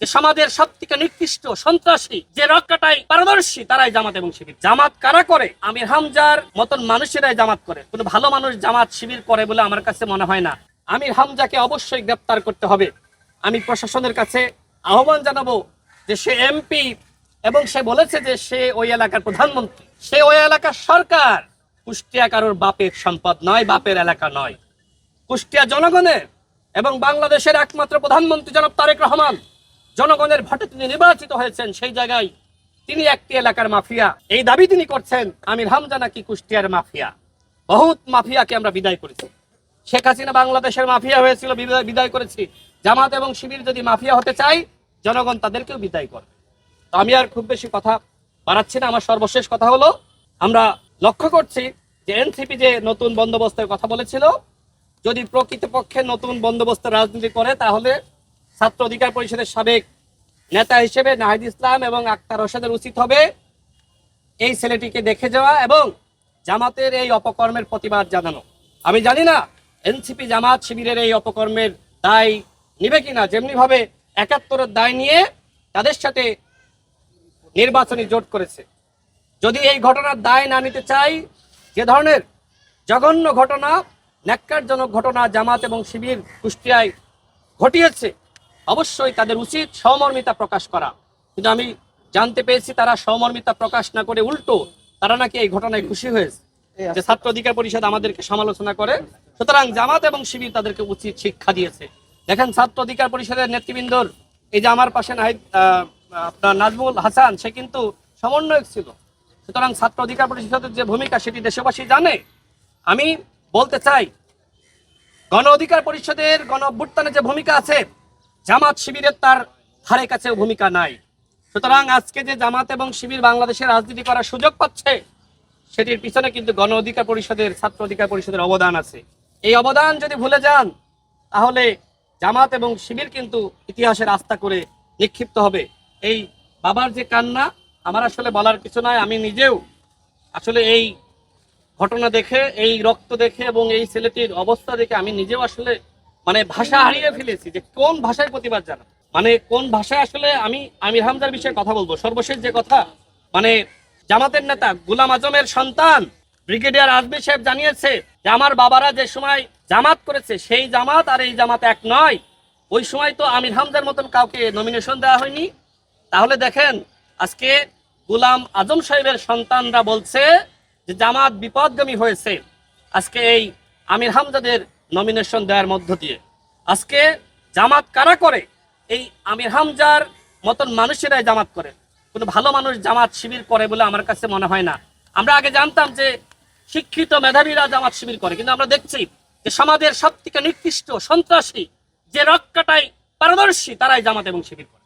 যে সমাজের সবথেকে নিকৃষ্ট সন্ত্রাসী যে রক্ষাটাই পারদর্শী তারাই জামাত এবং শিবির। জামাত কারা করে? আমির হামজার মতন মানুষেরাই জামাত করে। কোনো ভালো মানুষ জামাত শিবির করে বলে আমার কাছে মনে হয় না। আমির হামজাকে অবশ্যই গ্রেপ্তার করতে হবে। আমি প্রশাসনের কাছে আহ্বান জানাবো যে সে এমপি এবং সে বলেছে যে সে ওই এলাকার প্রধানমন্ত্রী, সে ওই এলাকার সরকার। কুষ্টিয়া কারোর বাপের সম্পদ নয়, বাপের এলাকা নয়। কুষ্টিয়া জনগণের এবং বাংলাদেশের একমাত্র প্রধানমন্ত্রী জনাব তারেক রহমান জনগণের ভোটে তিনি নির্বাচিত হয়েছেন। সেই জায়গায় তিনি একটি এলাকার মাফিয়া, এই দাবি তিনি করছেন। আমির হামজা নাকি কুষ্টিয়ার মাফিয়া। বহুত মাফিয়াকে আমরা বিদায় করেছি। শেখ হাসিনা বাংলাদেশের মাফিয়া হয়েছিল, বিদায় করেছি। জামাত এবং শিবির যদি মাফিয়া হতে চায়, জনগণ তাদেরকেও বিদায় করবে। তো আমি আর খুব বেশি কথা বাড়াচ্ছি না। আমার সর্বশেষ কথা হলো, আমরা লক্ষ্য করছি যে এনসিপি যে নতুন বন্দোবস্তের কথা বলেছিল, যদি প্রকৃতপক্ষে নতুন বন্দোবস্তের রাজনীতি করে, তাহলে ছাত্র অধিকার পরিষদের সাবেক নেতা হিসেবে নাহিদ ইসলাম এবং আক্তার হোসেনের উচিত হবে এই ছেলেটিকে দেখে যাওয়া এবং জামাতের এই অপকর্মের প্রতিবাদ জানানো। আমি জানি না এনসিপি জামাত শিবিরের এই অপকর্মের দায় নিবে কিনা। যেমনি ভাবে ৭১-এর দায় নিয়ে তাদের সাথে নির্বাচনী জোট করেছে। যদি এই ঘটনার দায় না নিতে চাই, যে ধরনের জঘন্য ঘটনা, ন্যাক্কারজনক ঘটনা জামাত এবং শিবির কুষ্টিয়ায় ঘটিয়েছে, অবশ্যই তাদের উচিত সহমর্মিতা প্রকাশ করা। কিন্তু আমি জানতে পেরেছি তারা সহমর্মিতা প্রকাশ না করে উল্টো তারা নাকি এই ঘটনায় খুশি হয়েছে যে ছাত্র অধিকার পরিষদ আমাদেরকে সমালোচনা করে। সুতরাং জামাত এবং শিবির তাদেরকে উচিত শিক্ষা দিয়েছে। দেখেন, ছাত্র অধিকার পরিষদের নেতৃবৃন্দর, এই যে আমার পাশে আপনার নাজমুল হাসান, সে কিন্তু সমন্বয়ক ছিল। সুতরাং ছাত্র অধিকার পরিষদের যে ভূমিকা সেটি দেশবাসী জানে। আমি বলতে চাই, গণ অধিকার পরিষদের গণ অভ্যুত্থানে যে ভূমিকা আছে, জামাত শিবিরের তার ধারে কাছেও ভূমিকা নাই। সুতরাং আজকে যে জামাত এবং শিবির বাংলাদেশের রাজনীতি করার সুযোগ পাচ্ছে, সেটির পিছনে কিন্তু গণ অধিকার পরিষদের, ছাত্র অধিকার পরিষদের অবদান আছে। এই অবদান যদি ভুলে যান, তাহলে জামাত এবং শিবির কিন্তু ইতিহাসের আস্থা করে নিক্ষিপ্ত হবে। এই বাবার যে কান্না, আমার আসলে বলার কিছু নাই। আমি নিজেও আসলে এই ঘটনা দেখে, এই রক্ত দেখে এবং এই ছেলেটির অবস্থা দেখে আমি নিজেও আসলে ভাষা হারিয়ে ফেলেছি যে কোন ভাষায় প্রতিবাদ জানাবো, কোন ভাষায় আসলে আমি আমির হামজার বিষয়ে কথা বলবো। সর্বশেষ যে কথা, জামাতের নেতা গোলাম আজমের সন্তান ব্রিগেডিয়ার আজমি সাহেব জানিয়েছে যে আমার বাবারা যে সময় জামাত করেছে, সেই জামাত আর এই জামাত এক নয়। ওই সময় তো আমির হামজার মতন কাউকে নমিনেশন দেওয়া হয়নি। তাহলে দেখেন, আজকে গোলাম আজম সাহেবের সন্তানরা বলছে যে জামাত বিপদগামী হয়েছে আজকে এই আমির হামজাদের নমিনেশন দেওয়ার মধ্য দিয়ে। আজকে জামাত কারা করে? এই আমির হামজার মতন মানুষেরাই জামাত করে। কোনো ভালো মানুষ জামাত শিবির করে বলে আমার কাছে মনে হয় না। আমরা আগে জানতাম যে শিক্ষিত মেধাবীরা জামাত শিবির করে, কিন্তু আমরা দেখছি যে সমাজের সবথেকে নিকৃষ্ট সন্ত্রাসী যে রক্ষাটাই পারদর্শী তারাই জামাত এবং শিবির করে।